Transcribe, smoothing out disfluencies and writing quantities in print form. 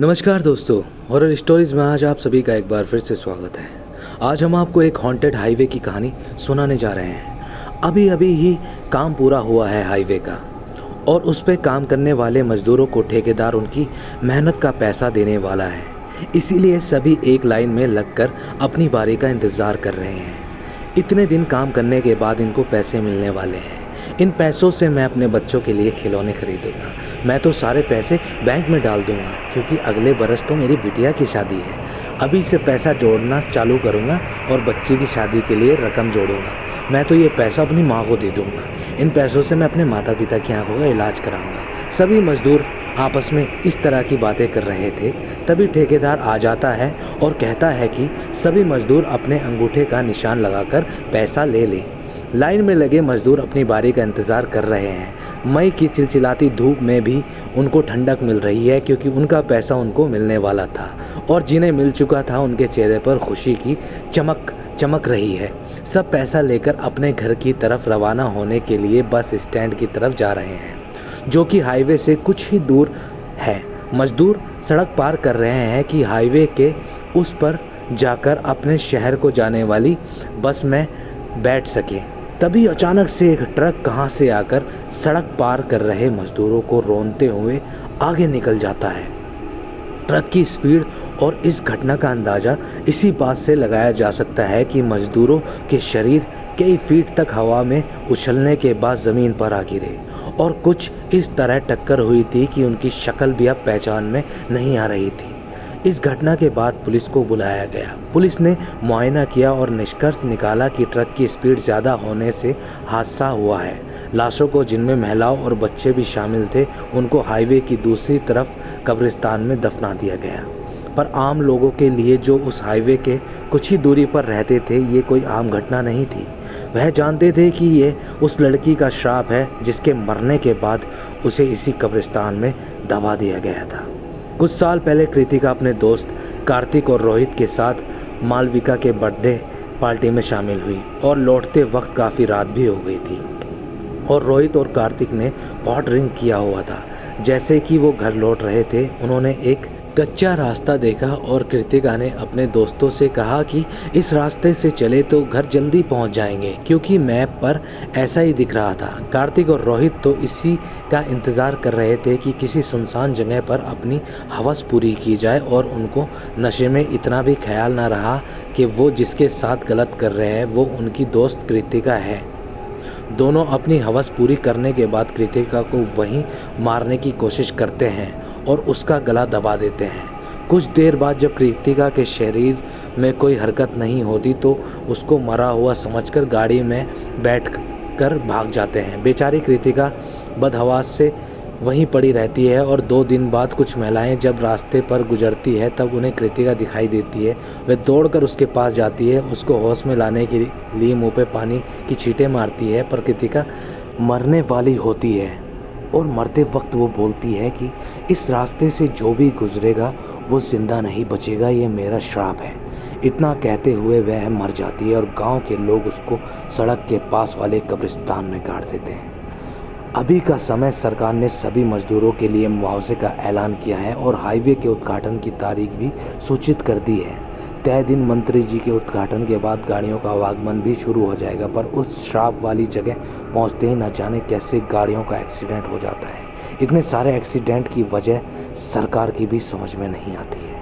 नमस्कार दोस्तों, horror stories में आज आप सभी का एक बार फिर से स्वागत है। आज हम आपको एक हॉन्टेड हाईवे की कहानी सुनाने जा रहे हैं। अभी अभी ही काम पूरा हुआ है हाईवे का, और उस पे काम करने वाले मज़दूरों को ठेकेदार उनकी मेहनत का पैसा देने वाला है। इसीलिए सभी एक लाइन में लगकर अपनी बारी का इंतज़ार कर रहे हैं। इतने दिन काम करने के बाद इनको पैसे मिलने वाले हैं। इन पैसों से मैं अपने बच्चों के लिए खिलौने खरीदूंगा। मैं तो सारे पैसे बैंक में डाल दूंगा, क्योंकि अगले बरस तो मेरी बिटिया की शादी है। अभी से पैसा जोड़ना चालू करूंगा और बच्ची की शादी के लिए रकम जोड़ूंगा। मैं तो ये पैसा अपनी माँ को दे दूंगा। इन पैसों से मैं अपने माता पिता की आंखों का इलाज कराऊंगा। सभी मजदूर आपस में इस तरह की बातें कर रहे थे। तभी ठेकेदार आ जाता है और कहता है कि सभी मजदूर अपने अंगूठे का निशान लगाकर पैसा ले लें। लाइन में लगे मजदूर अपनी बारी का इंतज़ार कर रहे हैं। मई की चिलचिलाती धूप में भी उनको ठंडक मिल रही है, क्योंकि उनका पैसा उनको मिलने वाला था, और जिन्हें मिल चुका था उनके चेहरे पर खुशी की चमक चमक रही है। सब पैसा लेकर अपने घर की तरफ रवाना होने के लिए बस स्टैंड की तरफ जा रहे हैं, जो कि हाईवे से कुछ ही दूर है। मजदूर सड़क पार कर रहे हैं कि हाईवे के उस पर जाकर अपने शहर को जाने वाली बस में बैठ सके। तभी अचानक से एक ट्रक कहां से आकर सड़क पार कर रहे मजदूरों को रौंदते हुए आगे निकल जाता है। ट्रक की स्पीड और इस घटना का अंदाज़ा इसी बात से लगाया जा सकता है कि मजदूरों के शरीर कई फीट तक हवा में उछलने के बाद ज़मीन पर आ गिरे, और कुछ इस तरह टक्कर हुई थी कि उनकी शक्ल भी अब पहचान में नहीं आ रही थी। इस घटना के बाद पुलिस को बुलाया गया। पुलिस ने मुआयना किया और निष्कर्ष निकाला कि ट्रक की स्पीड ज़्यादा होने से हादसा हुआ है। लाशों को, जिनमें महिलाओं और बच्चे भी शामिल थे, उनको हाईवे की दूसरी तरफ कब्रिस्तान में दफना दिया गया। पर आम लोगों के लिए, जो उस हाईवे के कुछ ही दूरी पर रहते थे, ये कोई आम घटना नहीं थी। वह जानते थे कि ये उस लड़की का श्राप है जिसके मरने के बाद उसे इसी कब्रिस्तान में दबा दिया गया था। कुछ साल पहले कृतिका अपने दोस्त कार्तिक और रोहित के साथ मालविका के बर्थडे पार्टी में शामिल हुई, और लौटते वक्त काफ़ी रात भी हो गई थी, और रोहित और कार्तिक ने बहुत ड्रिंक किया हुआ था। जैसे कि वो घर लौट रहे थे, उन्होंने एक कच्चा रास्ता देखा, और कृतिका ने अपने दोस्तों से कहा कि इस रास्ते से चले तो घर जल्दी पहुंच जाएंगे, क्योंकि मैप पर ऐसा ही दिख रहा था। कार्तिक और रोहित तो इसी का इंतज़ार कर रहे थे कि किसी सुनसान जगह पर अपनी हवस पूरी की जाए, और उनको नशे में इतना भी ख्याल ना रहा कि वो जिसके साथ गलत कर रहे हैं वो उनकी दोस्त कृतिका है। दोनों अपनी हवस पूरी करने के बाद कृतिका को वहीं मारने की कोशिश करते हैं और उसका गला दबा देते हैं। कुछ देर बाद जब कृतिका के शरीर में कोई हरकत नहीं होती तो उसको मरा हुआ समझकर गाड़ी में बैठकर भाग जाते हैं। बेचारी कृतिका बदहवास से वहीं पड़ी रहती है, और 2 दिन बाद कुछ महिलाएं जब रास्ते पर गुजरती है तब उन्हें कृतिका दिखाई देती है। वे दौड़कर उसके पास जाती है, उसको होश में लाने के लिए मुंह पे पानी की छींटे मारती है, पर कृतिका मरने वाली होती है, और मरते वक्त वो बोलती है कि इस रास्ते से जो भी गुजरेगा वो जिंदा नहीं बचेगा, ये मेरा श्राप है। इतना कहते हुए वह मर जाती है, और गांव के लोग उसको सड़क के पास वाले कब्रिस्तान में गाड़ देते हैं। अभी का समय सरकार ने सभी मजदूरों के लिए मुआवजे का ऐलान किया है, और हाईवे के उद्घाटन की तारीख भी सूचित कर दी है। तय दिन मंत्री जी के उद्घाटन के बाद गाड़ियों का आवागमन भी शुरू हो जाएगा, पर उस श्राप वाली जगह पहुंचते ही न जाने कैसे गाड़ियों का एक्सीडेंट हो जाता है। इतने सारे एक्सीडेंट की वजह सरकार की भी समझ में नहीं आती है।